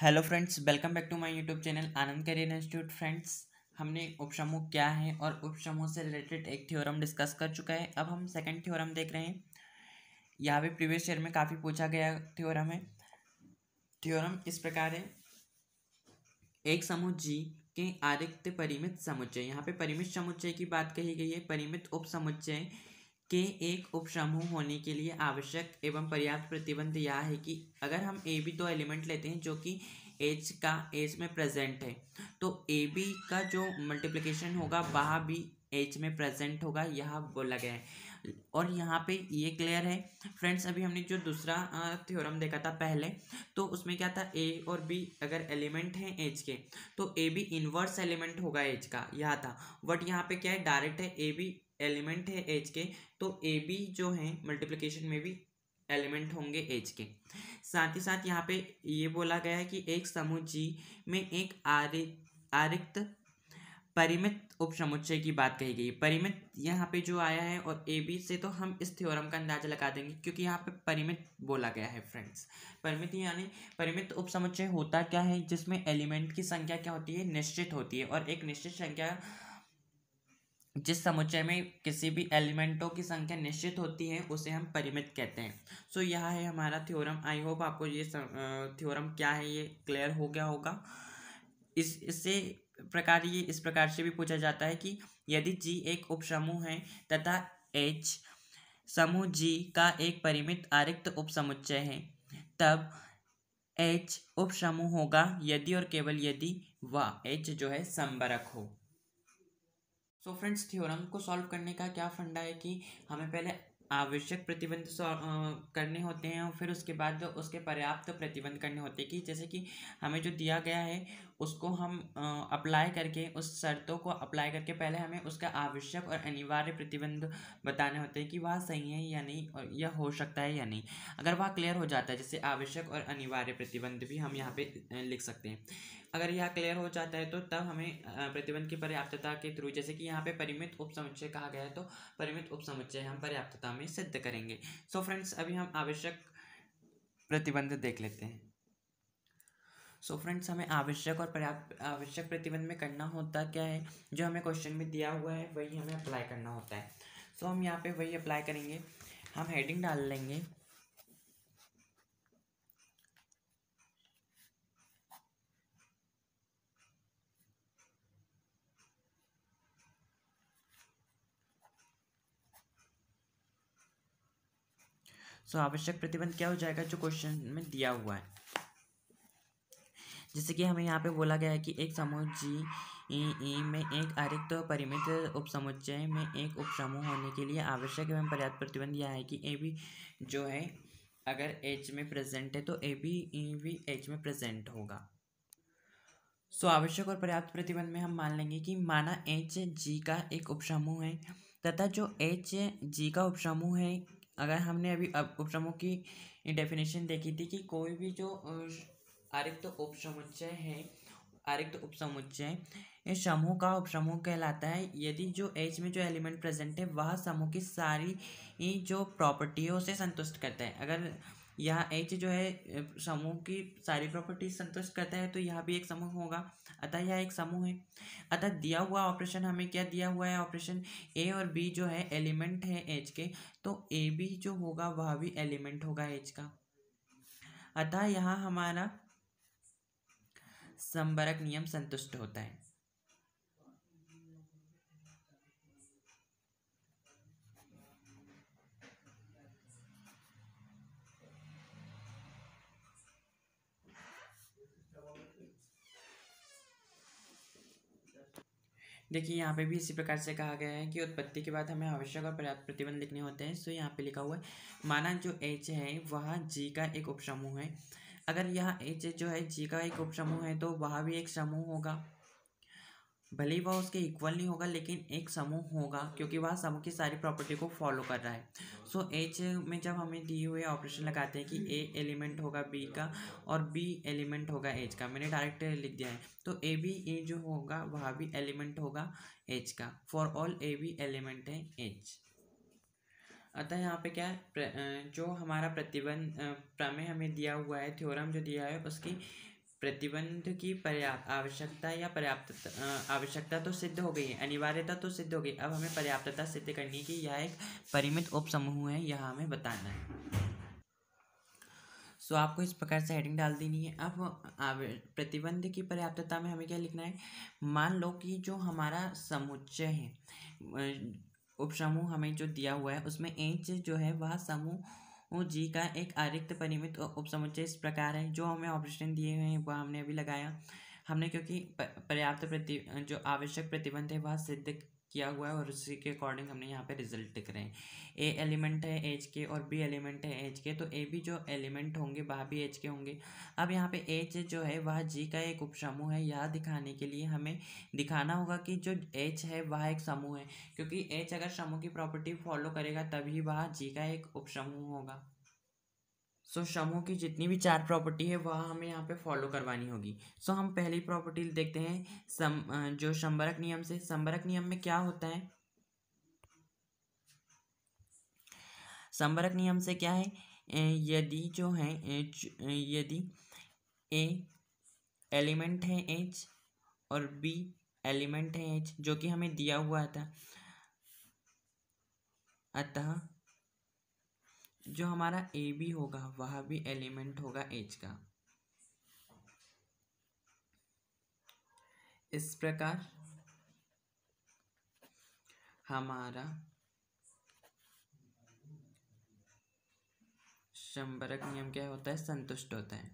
Hello friends, welcome back to my YouTube channel Anand career institute. Friends, हमने उपसमूह क्या है और उपसमूह से रिलेटेड एक थ्योरम डिस्कस कर चुका है। अब हम सेकंड थ्योरम देख रहे हैं। यहाँ पे प्रीवियस ईयर में काफ़ी पूछा गया थ्योरम है। थ्योरम इस प्रकार है, एक समूह जी के आरिक्त परिमित समुच्चय। यहाँ पे परिमित समुच्चय की बात कही गई है। परिमित उपसमुच्चय के एक उपसमूह होने के लिए आवश्यक एवं पर्याप्त प्रतिबंध यह है कि अगर हम ए बी दो एलिमेंट लेते हैं जो कि एच में प्रेजेंट है, तो ए बी का जो मल्टीप्लिकेशन होगा वह भी एच में प्रेजेंट होगा, यह बोला गया है। और यहाँ पे ये क्लियर है फ्रेंड्स। अभी हमने जो दूसरा थ्योरम देखा था पहले, तो उसमें क्या था, ए और बी अगर एलिमेंट हैं एच के, तो ए बी इनवर्स एलिमेंट होगा एच का, यह था। बट यहाँ पे क्या है, डायरेक्ट है, ए बी एलिमेंट है एच के, तो ए बी जो है मल्टीप्लिकेशन में भी एलिमेंट होंगे एच के। साथ ही साथ यहाँ पे ये बोला गया है कि एक समूह जी में एक आरिक्त परिमित उपसमुच्चय की बात कही गई। परिमित यहाँ पे जो आया है, और ए बी से तो हम इस थ्योरम का अंदाजा लगा देंगे क्योंकि यहाँ पे परिमित बोला गया है फ्रेंड्स। परिमित यानी परिमित उपसमुच्चय होता क्या है, जिसमें एलिमेंट की संख्या क्या होती है, निश्चित होती है। और एक निश्चित संख्या, जिस समुच्चय में किसी भी एलिमेंटों की संख्या निश्चित होती है, उसे हम परिमित कहते हैं। सो यह है हमारा थ्योरम। आई होप आपको ये थ्योरम क्या है ये क्लियर हो गया होगा। इससे प्रकार ये इस प्रकार से भी पूछा जाता है कि यदि जी एक उपसमूह है तथा एच समूह जी का एक परिमित आरिक्त उपसमुच्चय है, तब एच उपसमूह होगा यदि और केवल यदि वह एच जो है समवरक हो। सो फ्रेंड्स, थ्योरम को सॉल्व करने का क्या फंडा है कि हमें पहले आवश्यक प्रतिबंध करने होते हैं और फिर उसके बाद उसके पर्याप्त प्रतिबंध करने होते हैं। कि जैसे कि हमें जो दिया गया है उसको हम अप्लाई करके, उस शर्तों को अप्लाई करके पहले हमें उसका आवश्यक और अनिवार्य प्रतिबंध बताने होते हैं कि वह सही है या नहीं, और यह हो सकता है या नहीं। अगर वह क्लियर हो जाता है, जैसे आवश्यक और अनिवार्य प्रतिबंध भी हम यहाँ पे लिख सकते हैं। अगर यह क्लियर हो जाता है तो तब हमें प्रतिबंध की पर्याप्तता के थ्रू, जैसे कि यहाँ पे परिमित उपसमुच्चय कहा गया है, तो परिमित उपसमुच्चय हम पर्याप्तता में सिद्ध करेंगे। सो फ्रेंड्स, अभी हम आवश्यक प्रतिबंध देख लेते हैं। सो फ्रेंड्स, हमें आवश्यक और पर्याप्त आवश्यक प्रतिबंध में करना होता क्या है, जो हमें क्वेश्चन में दिया हुआ है वही हमें अप्लाई करना होता है। सो हम यहाँ पे वही अप्लाई करेंगे। हम हेडिंग डाल लेंगे, सो आवश्यक प्रतिबंध क्या हो जाएगा जो क्वेश्चन में दिया हुआ है। जैसे कि हमें यहाँ पे बोला गया है कि एक समूह जी ई में एक अरिक्त परिमित उपसमुच्चय में एक उपसमूह होने के लिए आवश्यक एवं पर्याप्त प्रतिबंध यह है कि ए बी जो है अगर एच में प्रेजेंट है, तो ए बी भी एच में प्रेजेंट होगा। सो आवश्यक और पर्याप्त प्रतिबंध में हम मान लेंगे कि माना एच जी का एक उपसमूह है, तथा जो एच जी का उपसमूह है, अगर हमने अभी उपसमूह की डेफिनेशन देखी थी कि कोई भी जो आरिक्त उपसमुच्चय है, आरिक्त उपसमुच्चय इस समूह का उपसमूह कहलाता है यदि जो एच में जो एलिमेंट प्रेजेंट है वह समूह की सारी जो प्रॉपर्टी है उसे संतुष्ट करता है। अगर यह एच जो है समूह की सारी प्रॉपर्टी संतुष्ट करता है, तो यह भी एक समूह होगा। अतः यह एक समूह है। अतः दिया हुआ ऑपरेशन, हमें क्या दिया हुआ है ऑपरेशन, ए और बी जो है एलिमेंट है एच के, तो ए बी जो होगा वह भी एलिमेंट होगा एच का। अतः यहाँ हमारा समवरक नियम संतुष्ट होता है। देखिए, यहाँ पे भी इसी प्रकार से कहा गया है कि उत्पत्ति के बाद हमें आवश्यक और पर्याप्त प्रतिबंध लिखने होते हैं। सो यहाँ पे लिखा हुआ है, माना जो एच है वह जी का एक उपसमूह है। अगर यह एच जो है जी का एक उपसमूह है, तो वह भी एक समूह होगा। भले ही वह उसके इक्वल नहीं होगा, लेकिन एक समूह होगा क्योंकि वह समूह की सारी प्रॉपर्टी को फॉलो कर रहा है। सो एच में जब हमें दिए हुए ऑपरेशन लगाते हैं कि ए एलिमेंट होगा बी का और बी एलिमेंट होगा एच का, मैंने डायरेक्ट लिख दिया है, तो ए बी ए जो होगा वह भी एलिमेंट होगा एच का। For all a b element है एच। अतः यहाँ पे क्या है, जो हमारा प्रतिबंध प्रमेय हमें दिया हुआ है, थ्योरम जो दिया है, उसकी प्रतिबंध की पर्याप्त आवश्यकता या पर्याप्त आवश्यकता तो सिद्ध हो गई है, अनिवार्यता तो सिद्ध हो गई। अब हमें पर्याप्तता सिद्ध करनी की यह एक परिमित उपसमूह है, यह हमें बताना है। सो आपको इस प्रकार से हेडिंग डाल देनी है। अब प्रतिबंध की पर्याप्तता में हमें क्या लिखना है। मान लो कि जो हमारा समुच्चय है, उपसमूह हमें जो दिया हुआ है उसमें एच जो है वह समूह जी का एक अरिक्त परिमित उपसमुच्चय इस प्रकार है। जो हमें ऑपरेशन दिए हुए हैं वह हमने अभी लगाया हमने, क्योंकि पर्याप्त जो आवश्यक प्रतिबंध है वह सिद्ध किया हुआ है और उसी के अकॉर्डिंग हमने यहाँ पे रिजल्ट लिख रहे हैं। ए एलिमेंट है एच के और बी एलिमेंट है एच के, तो ए भी जो एलिमेंट होंगे वह भी एच के होंगे। अब यहाँ पे एच जो है वह जी का एक उपसमूह है। यह दिखाने के लिए हमें दिखाना होगा कि जो एच है वह एक समूह है, क्योंकि एच अगर समूह की प्रॉपर्टी फॉलो करेगा तभी वह जी का एक उपसमूह होगा। सो समूह की जितनी भी चार प्रॉपर्टी है वह हमें यहाँ पे फॉलो करवानी होगी। सो हम पहली प्रॉपर्टी देखते हैं जो संबरक नियम से। संबरक नियम में क्या होता है, संबरक नियम से क्या है, यदि जो है यदि ए एलिमेंट है एच और बी एलिमेंट है एच, जो कि हमें दिया हुआ था, अतः जो हमारा ए बी होगा वह भी एलिमेंट होगा एच का। इस प्रकार हमारा संबरक नियम क्या होता है, संतुष्ट होता है।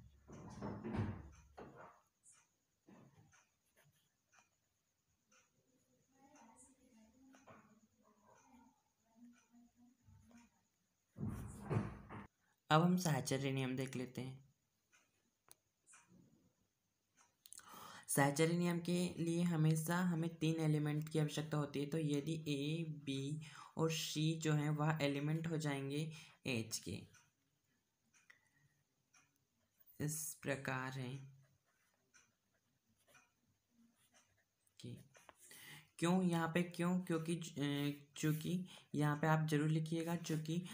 अब हम साहचर्य नियम देख लेते हैं। साहचर्य नियम के लिए हमेशा हमें तीन एलिमेंट की आवश्यकता होती है। तो यदि ए बी और सी जो है वह एलिमेंट हो जाएंगे एच के, इस प्रकार है कि क्यों यहाँ पे क्यों, क्योंकि चूँकि यहाँ पे आप जरूर लिखिएगा, चूँकि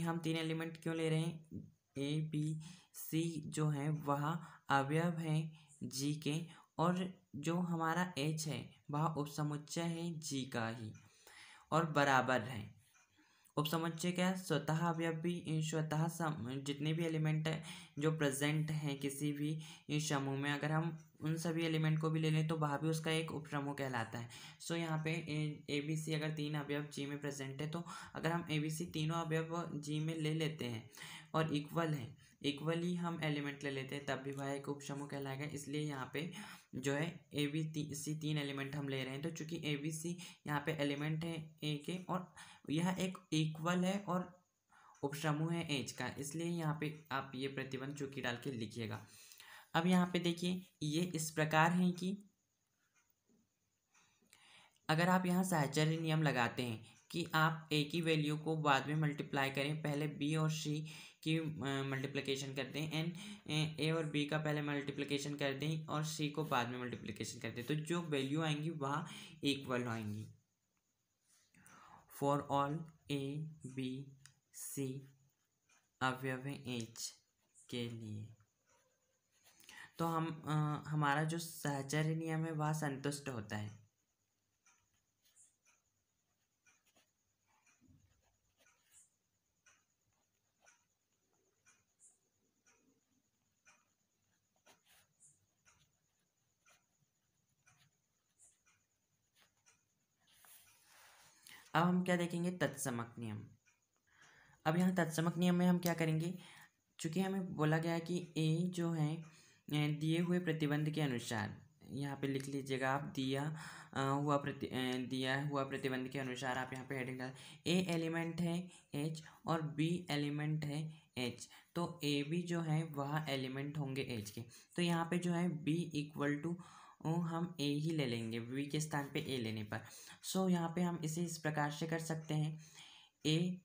हम तीन एलिमेंट क्यों ले रहे हैं। ए बी सी जो है वह अवयव है जी के, और जो हमारा एच है वह उपसमुच्चय है जी का ही और बराबर है। उपसमुच्चय क्या, स्वतः अवयव भी स्वतः जितने भी एलिमेंट है जो प्रेजेंट हैं किसी भी समूह में, अगर हम उन सभी एलिमेंट को भी ले लें तो वह भी उसका एक उपसमूह कहलाता है। सो यहाँ पे ए बी सी अगर तीन अवयव जी में प्रेजेंट है, तो अगर हम ए बी सी तीनों अवयव जी में ले लेते हैं और इक्वल है, इक्वली हम एलिमेंट ले लेते हैं, तब भी वह एक उपसमूह कहलाएगा। इसलिए यहाँ पे जो है ए बी सी तीन एलिमेंट हम ले रहे हैं, तो चूंकि ए बी सी यहाँ पे एलिमेंट है ए के और यह एक इक्वल है और उपसमूह है एच का, इसलिए यहाँ पे आप ये प्रतिबंध चूंकि डाल के लिखिएगा। अब यहाँ पे देखिए ये इस प्रकार है कि अगर आप यहाँ साहचर्य नियम लगाते हैं कि आप ए की वैल्यू को बाद में मल्टीप्लाई करें, पहले बी और सी की मल्टीप्लिकेशन कर दें, एंड ए और बी का पहले मल्टीप्लिकेशन कर दें और सी को बाद में मल्टीप्लिकेशन कर दें, तो जो वैल्यू आएंगी वह इक्वल आएंगी। For all a b c अवयव एच के लिए, तो हमारा जो साहचर्य नियम है वह संतुष्ट होता है। अब हम क्या देखेंगे, तत्समक नियम। अब यहाँ तत्समक नियम में हम क्या करेंगे, चूंकि हमें बोला गया है कि ए जो है दिए हुए प्रतिबंध के अनुसार, यहाँ पे लिख लीजिएगा आप, दिया हुआ प्रतिबंध के अनुसार आप यहाँ पे हेडिंग डाल, ए एलिमेंट है एच और बी एलिमेंट है एच, तो ए बी जो है वह एलिमेंट होंगे एच के। तो यहाँ पे जो है बी इक्वल टू हम ए ही ले लेंगे बी के स्थान पे ए लेने पर। सो यहाँ पे हम इसे इस प्रकार से कर सकते हैं, ए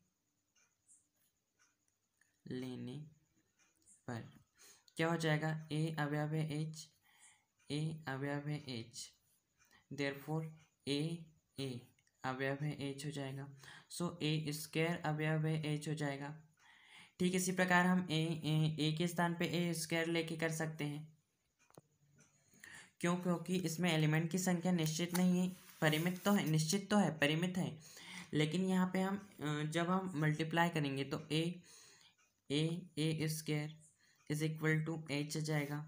लेने पर क्या हो जाएगा, ए अवयव है एच, ए अवयव है एच, देयरफॉर ए अवयव है एच हो जाएगा। सो ए स्क्वायर अवयव है एच हो जाएगा। ठीक इसी प्रकार हम ए के स्थान पे ए स्क्वायर लेके कर सकते हैं। क्यों? क्योंकि इसमें एलिमेंट की संख्या निश्चित नहीं है, परिमित तो है, निश्चित तो है, परिमित है, लेकिन यहाँ पे हम जब हम मल्टीप्लाई करेंगे तो A square is equal to H आ जाएगा,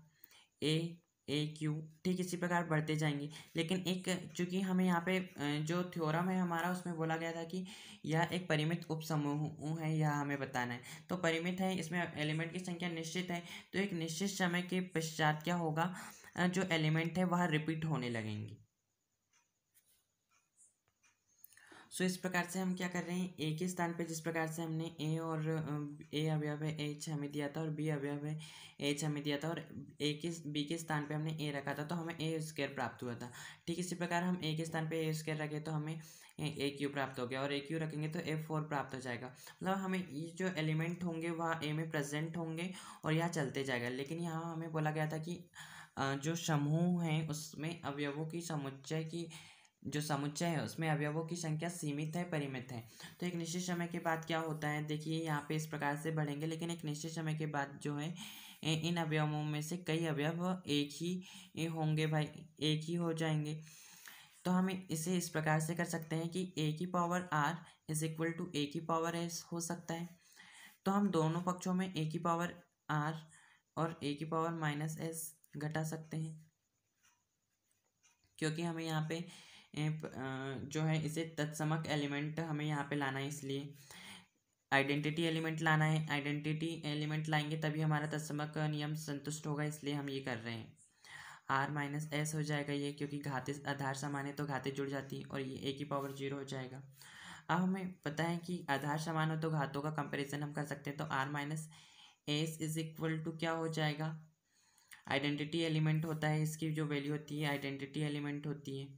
ए क्यू, ठीक इसी प्रकार बढ़ते जाएंगे। लेकिन एक चूंकि हमें यहाँ पे जो थ्योरम है हमारा उसमें बोला गया था कि यह एक परिमित उपसमूह है, यह हमें बताना है। तो परिमित है, इसमें एलिमेंट की संख्या निश्चित है, तो एक निश्चित समय के पश्चात क्या होगा, जो एलिमेंट है वह रिपीट होने लगेंगे। सो इस प्रकार से हम क्या कर रहे हैं, ए के स्थान पे जिस प्रकार से हमने ए और ए अवयव है एच हमें दिया था और बी अवयव है एच हमें दिया था, और बी के स्थान पे हमने ए रखा था तो हमें ए स्क्वायर प्राप्त हुआ था। ठीक इसी प्रकार हम ए के स्थान पे ए स्क्वायर रखे तो हमें ए क्यू प्राप्त हो गया, और ए क्यू रखेंगे तो ए4 प्राप्त हो जाएगा। मतलब हमें ये जो एलिमेंट होंगे वह ए में प्रेजेंट होंगे और यह चलते जाएगा। लेकिन यहाँ हमें बोला गया था कि जो समूह है उसमें अवयवों की समुच्चय की जो समुच्चय है उसमें अवयवों की संख्या सीमित है, परिमित है। तो एक निश्चित समय के बाद क्या होता है, देखिए यहाँ पे इस प्रकार से बढ़ेंगे, लेकिन एक निश्चित समय के बाद जो है इन अवयवों में से कई अवयव एक ही होंगे भाई, एक ही हो जाएंगे। तो हम इसे इस प्रकार से कर सकते हैं कि ए की power are is equal to A की पावर एस हो सकता है। तो हम दोनों पक्षों में ए की पावर आर और ए की पावर माइनस एस घटा सकते हैं, क्योंकि हमें यहाँ पे जो है इसे तत्समक एलिमेंट हमें यहाँ पे लाना है, इसलिए आइडेंटिटी एलिमेंट लाना है। आइडेंटिटी एलिमेंट लाएंगे तभी हमारा तत्समक नियम संतुष्ट होगा, इसलिए हम ये कर रहे हैं। आर माइनस एस हो जाएगा ये, क्योंकि घातीय आधार समान है तो घातीय जुड़ जाती है, और ये ए की पावर 0 हो जाएगा। अब हमें पता है कि आधार समान हो तो घातों का कंपेरिजन हम कर सकते हैं, तो r minus s is equal to क्या हो जाएगा, आइडेंटिटी एलिमेंट होता है, इसकी जो वैल्यू होती है आइडेंटिटी एलिमेंट होती है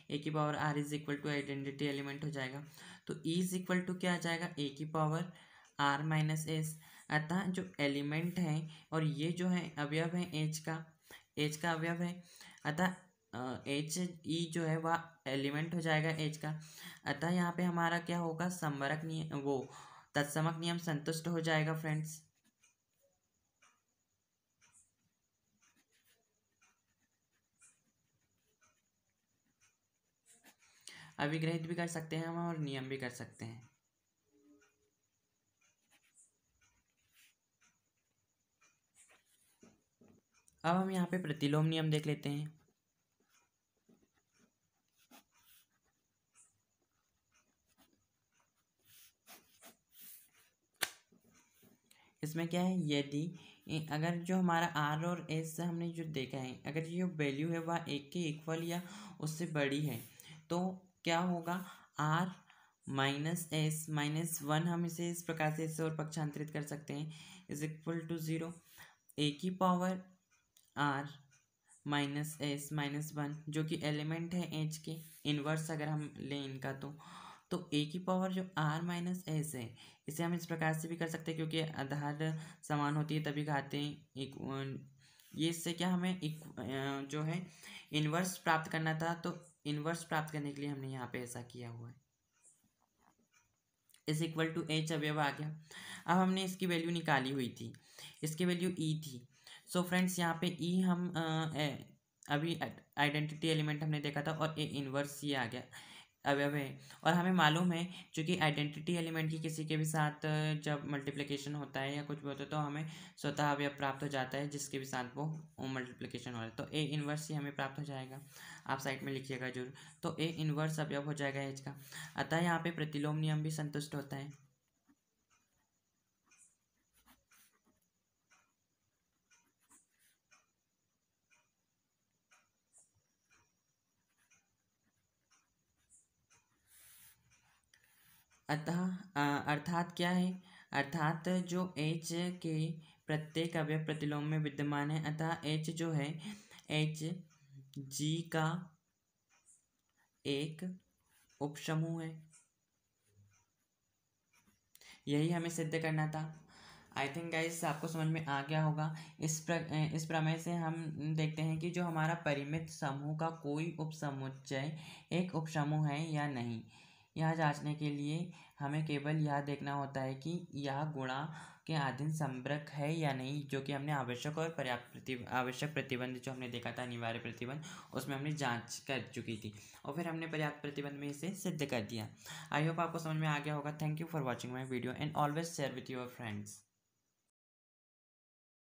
ए की power are is equal to identity element हो जाएगा। तो ई इज इक्वल टू क्या आ जाएगा, ए की पावर आर माइनस एस। अतः जो एलिमेंट है और ये जो है अवयव है एच का अवयव है, अतः एच ई जो है वह एलिमेंट हो जाएगा एच का। अतः यहाँ पे हमारा क्या होगा, संवरक नियम, वो तत्समक नियम संतुष्ट हो जाएगा फ्रेंड्स। अभिग्रहित भी कर सकते हैं हम और नियम भी कर सकते हैं। अब हम यहाँ पे प्रतिलोम नियम देख लेते हैं। इसमें क्या है, यदि अगर जो हमारा आर और एस हमने जो देखा है, अगर ये वैल्यू है वह एक के इक्वल या उससे बड़ी है तो क्या होगा, r minus s minus one, हम इसे इस प्रकार से इसे और पक्षांतरित कर सकते हैं, इज इक्वल टू 0। ए की power r minus s minus one जो कि एलिमेंट है एच के, इनवर्स अगर हम लें इनका तो ए की पावर जो आर माइनस एस है इसे हम इस प्रकार से भी कर सकते हैं, क्योंकि आधार समान होती है तभी घाते ये इससे क्या हमें जो है इनवर्स प्राप्त करना था, तो इनवर्स प्राप्त करने के लिए हमने यहाँ पे ऐसा किया हुआ है, इज इक्वल टू एच अवयव आ गया। अब हमने इसकी वैल्यू निकाली हुई थी, इसकी वैल्यू ई थी। सो फ्रेंड्स यहाँ पे ई हम अभी आइडेंटिटी एलिमेंट हमने देखा था और ए इनवर्स ये आ गया अवयव है। और हमें मालूम है क्योंकि आइडेंटिटी एलिमेंट की किसी के भी साथ जब मल्टीप्लिकेशन होता है या कुछ भी होता है तो हमें स्वतः अवयव प्राप्त हो जाता है जिसके भी साथ वो मल्टीप्लिकेशन हो रहा है, तो ए इनवर्स ही हमें प्राप्त हो जाएगा। आप साइड में लिखिएगा जरूर, तो ए इनवर्स अवयव हो जाएगा एच का। अतः यहाँ पे प्रतिलोम नियम भी संतुष्ट होता है। अतः अर्थात क्या है, अर्थात जो एच के प्रत्येक अवयव प्रतिलोम में विद्यमान है, अतः एच जो है एच जी का एक उपसमूह है। यही हमें सिद्ध करना था। आई थिंक गाइस आपको समझ में आ गया होगा। इस प्रमेय से हम देखते हैं कि जो हमारा परिमित समूह का कोई उपसमुच्चय एक उपसमूह है या नहीं। यह जांचने के लिए हमें केवल यह देखना होता है कि यह गुणा के अधीन संपर्क है या नहीं, जो कि हमने आवश्यक और आवश्यक प्रतिबंध जो हमने देखा था, अनिवार्य प्रतिबंध, उसमें हमने जांच कर चुकी थी और फिर हमने पर्याप्त प्रतिबंध में इसे सिद्ध कर दिया। आई होप आपको समझ में आ गया होगा। Thank you for watching my video and always share with your friends.